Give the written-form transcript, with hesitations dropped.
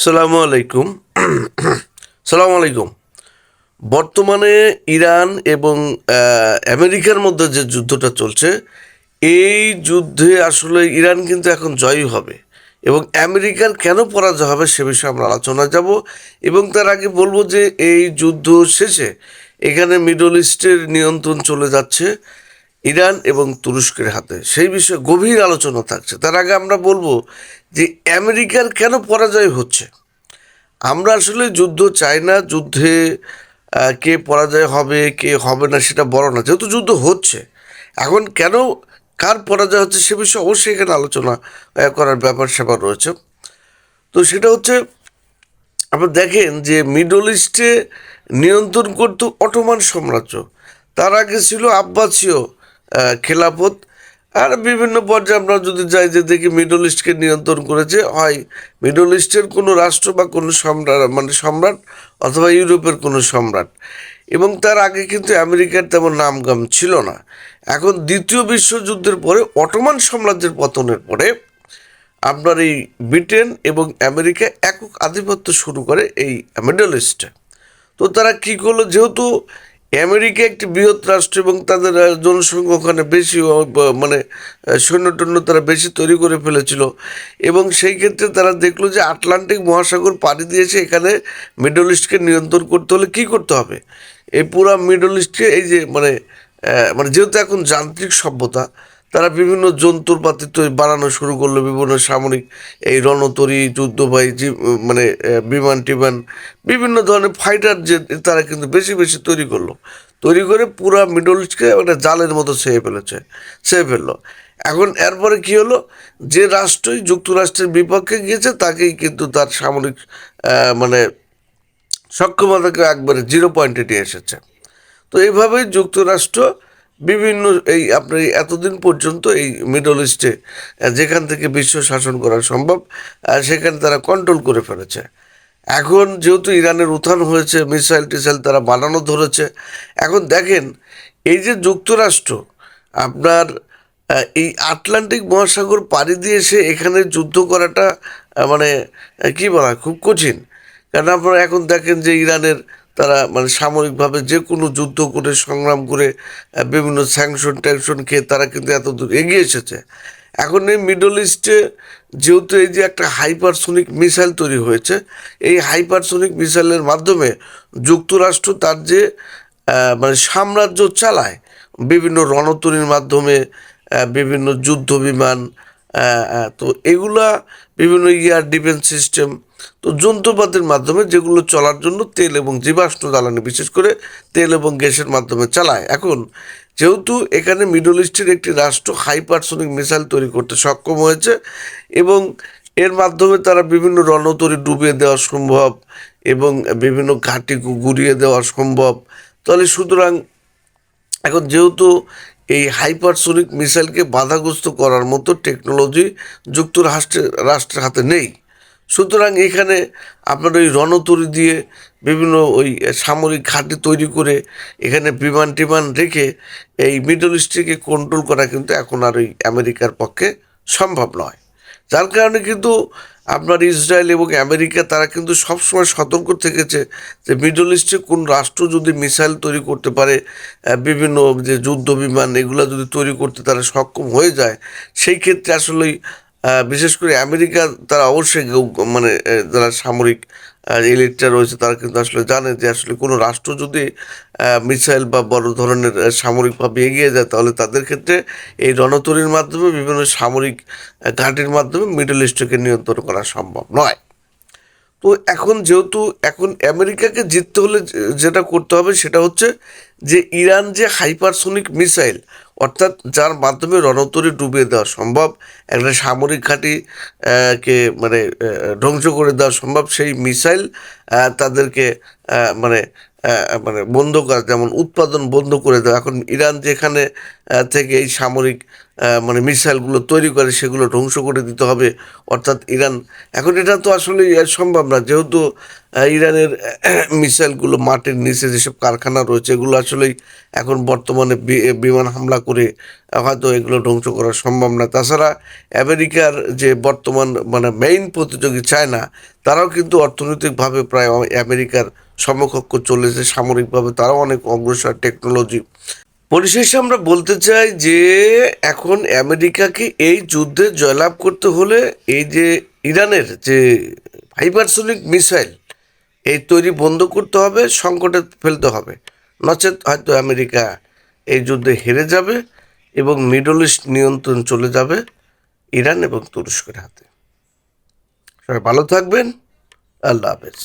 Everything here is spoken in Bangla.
সালামু আলাইকুম। সালামু আলাইকুম। বর্তমানে ইরান এবং আমেরিকার মধ্যে যে যুদ্ধটা চলছে, এই যুদ্ধে আসলে ইরান কিন্তু এখন জয়ী হবে এবং আমেরিকার কেন পরাজয় হবে সে বিষয়ে আমরা আলোচনায় যাব। এবং তার আগে বলবো যে এই যুদ্ধ শেষে এখানে মিডল ইস্টের নিয়ন্ত্রণ চলে যাচ্ছে ইরান এবং তুরস্কের হাতে, সেই বিষয়ে গভীর আলোচনা থাকছে। তার আগে আমরা বলবো যে আমেরিকার কেন পরাজয় হচ্ছে। আমরা আসলে যুদ্ধ চাই না, যুদ্ধে কে পরাজয় হবে কে হবে না সেটা বড় না, যেহেতু যুদ্ধ হচ্ছে। এখন কেন কার পরাজয় হচ্ছে সে বিষয়ে অবশ্যই এখানে আলোচনা করার ব্যাপার স্যাপার রয়েছে। তো সেটা হচ্ছে, আপনারা দেখেন যে মিডল ইস্টে নিয়ন্ত্রণ করত অটোমান সাম্রাজ্য, তার আগে ছিল আব্বাসীয় খেলাফত। আর বিভিন্ন পর্যায়ে আমরা যদি যাই যে দেখি মিডল ইস্টকে নিয়ন্ত্রণ করেছে হয় মিডল ইস্টের কোনো রাষ্ট্র বা কোনো সম্রাট, মানে সম্রাট, অথবা ইউরোপের কোনো সম্রাট। এবং তার আগে কিন্তু আমেরিকার তেমন নামগাম ছিল না। এখন দ্বিতীয় বিশ্বযুদ্ধের পরে অটোমান সাম্রাজ্যের পতনের পরে আপনার এই ব্রিটেন এবং আমেরিকা একক আধিপত্য শুরু করে এই মিডল ইস্টে। তো তারা কী করলো, যেহেতু আমেরিকা একটি বৃহৎ রাষ্ট্র এবং তাদের জনসংখ্যা ওখানে বেশি, মানে সৈন্য তারা বেশি তৈরি করে ফেলেছিল। এবং সেই ক্ষেত্রে তারা দেখলো যে আটলান্টিক মহাসাগর পাড়ি দিয়েছে, এখানে মিডল ইস্টকে নিয়ন্ত্রণ করতে হলে কী করতে হবে, এই পুরা মিডল ইস্টকে এই যে মানে যেহেতু এখন যান্ত্রিক সভ্যতা, তারা বিভিন্ন যন্ত্রপাতি তৈরি বানানো শুরু করলো, বিভিন্ন সামরিক এই রণতরী যুদ্ধবাহী মানে বিমান টিমান, বিভিন্ন ধরনের ফাইটার যে তারা কিন্তু বেশি বেশি তৈরি করলো, তৈরি করে পুরা মিডল ইস্টকে একটা জালের মতো ছেয়ে ফেললো। এখন এরপরে কি হলো, যে রাষ্ট্রই যুক্তরাষ্ট্রের বিপক্ষে গিয়েছে তাকেই কিন্তু তার সামরিক মানে সক্ষমতাকে একবারে জিরো পয়েন্টে নিয়ে এসেছে। তো এইভাবেই যুক্তরাষ্ট্র বিভিন্ন এই আপনার এতদিন পর্যন্ত এই মিডল ইস্টে যেখান থেকে বিশ্ব শাসন করা সম্ভব সেখানে তারা কন্ট্রোল করে ফেলেছে। এখন যেহেতু ইরানের উত্থান হয়েছে, মিসাইল টিসাইল তারা বানানো ধরেছে। এখন দেখেন এই যে যুক্তরাষ্ট্র আপনার এই আটলান্টিক মহাসাগর পাড়ি দিয়ে এসে এখানে যুদ্ধ করাটা মানে কী বলা হয়, খুব কঠিন। কারণ আপনারা এখন দেখেন যে ইরানের তারা মানে সামরিকভাবে যে কোনো যুদ্ধ করে সংগ্রাম করে বিভিন্ন স্যাংশন ট্যাংশন খেয়ে তারা কিন্তু এত দূর এগিয়ে এসেছে। এখন এই মিডল ইস্টে যেহেতু এই যে একটা হাইপারসোনিক মিসাইল তৈরি হয়েছে, এই হাইপারসোনিক মিসাইলের মাধ্যমে যুক্তরাষ্ট্র তার যে মানে সাম্রাজ্য চালায় বিভিন্ন রণতরীর মাধ্যমে, বিভিন্ন যুদ্ধ বিমান, তো এগুলা বিভিন্ন এয়ার ডিফেন্স সিস্টেম, তো যন্ত্রপাতির মাধ্যমে যেগুলো চলার জন্য তেল এবং জীবাশ্ম জ্বালানি, বিশেষ করে তেল এবং গ্যাসের মাধ্যমে চালায়। এখন যেহেতু এখানে মিডল ইস্টের একটি রাষ্ট্র হাইপারসোনিক মিসাইল তৈরি করতে সক্ষম হয়েছে এবং এর মাধ্যমে তারা বিভিন্ন রণতরী ডুবিয়ে দেওয়া সম্ভব এবং বিভিন্ন ঘাঁটি গুড়িয়ে দেওয়া সম্ভব। তাহলে সুতরাং এখন যেহেতু এই হাইপারসোনিক মিসাইলকে বাধাগ্রস্ত করার মতো টেকনোলজি রাষ্ট্রের হাতে নেই, সুতরাং এখানে আপনার ওই রণতরী দিয়ে বিভিন্ন ওই সামরিক ঘাঁটি তৈরি করে এখানে বিমান টিমান রেখে এই মিডল ইস্টকে কন্ট্রোল করা কিন্তু এখন আর ওই আমেরিকার পক্ষে সম্ভব নয়। যার কারণে কিন্তু আপনার ইসরায়েল এবং আমেরিকা তারা কিন্তু সবসময় সতর্ক থেকেছে যে মিডল ইস্টে কোন রাষ্ট্র যদি মিসাইল তৈরি করতে পারে, বিভিন্ন যে যুদ্ধ বিমান এগুলো যদি তৈরি করতে তারা সক্ষম হয়ে যায়, সেই ক্ষেত্রে আসলেই বিশেষ করে আমেরিকা তারা অবশ্যই মানে যারা সামরিক এলিটটা রয়েছে তারা কিন্তু আসলে জানে যে আসলে কোনো রাষ্ট্র যদি মিসাইল বা বড় ধরনের সামরিকভাবে এগিয়ে যায় তাহলে তাদের ক্ষেত্রে এই রণতরীর মাধ্যমে বিভিন্ন সামরিক ঘাঁটির মাধ্যমে মিডল ইস্টকে নিয়ন্ত্রণ করা সম্ভব নয়। তো এখন যেহেতু এখন আমেরিকাকে জিততে হলে যেটা করতে হবে সেটা হচ্ছে যে ইরান যে হাইপারসোনিক মিসাইল, অর্থাৎ যার মাধ্যমে রণতরী ডুবিয়ে দেওয়া সম্ভব, একটা সামরিক ঘাঁটি কে মানে ধ্বংস করে দেওয়া সম্ভব, সেই মিসাইল তাদেরকে মানে মানে বন্ধ করা, যেমন উৎপাদন বন্ধ করে দেওয়া। এখন ইরান যেখানে থেকে এই সামরিক মানে মিসাইলগুলো তৈরি করে সেগুলো ধ্বংস করে দিতে হবে। অর্থাৎ ইরান এখন এটা তো আসলে সম্ভব না, যেহেতু ইরানের মিসাইলগুলো মাটির নিচে যেসব কারখানা রয়েছে এগুলো আসলেই এখন বর্তমানে বিমান হামলা করে হয়তো এগুলো ধ্বংস করা সম্ভব না। তাছাড়া আমেরিকার যে বর্তমান মানে মেইন প্রতিযোগী চায়না, তারাও কিন্তু অর্থনৈতিকভাবে প্রায় আমেরিকার সমকক্ষ চলেছে, সামরিকভাবে তারাও অনেক অগ্রসর টেকনোলজি। পরিশেষে আমরা বলতে চাই যে এখন আমেরিকাকে এই যুদ্ধে জয়লাভ করতে হলে এই যে ইরানের যে হাইপারসোনিক মিসাইল এই তৈরি বন্ধ করতে হবে, সংকটে ফেলতে হবে। নচেত হয়তো আমেরিকা এই যুদ্ধে হেরে যাবে এবং মিডল ইস্ট নিয়ন্ত্রণ চলে যাবে ইরান এবং তুরস্কের হাতে। সবাই ভালো থাকবেন। আল্লাহ হাফেজ।